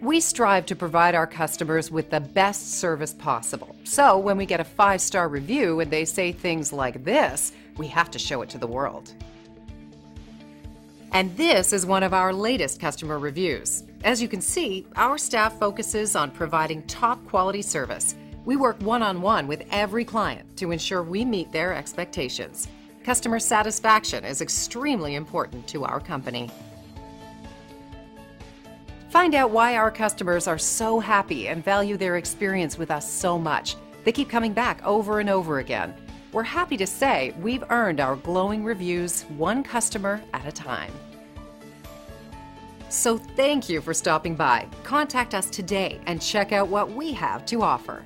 We strive to provide our customers with the best service possible. So when we get a 5-star review and they say things like this, we have to show it to the world. And this is one of our latest customer reviews. As you can see, our staff focuses on providing top quality service. We work one-on-one with every client to ensure we meet their expectations. Customer satisfaction is extremely important to our company. Find out why our customers are so happy and value their experience with us so much. They keep coming back over and over again. We're happy to say we've earned our glowing reviews one customer at a time. So thank you for stopping by. Contact us today and check out what we have to offer.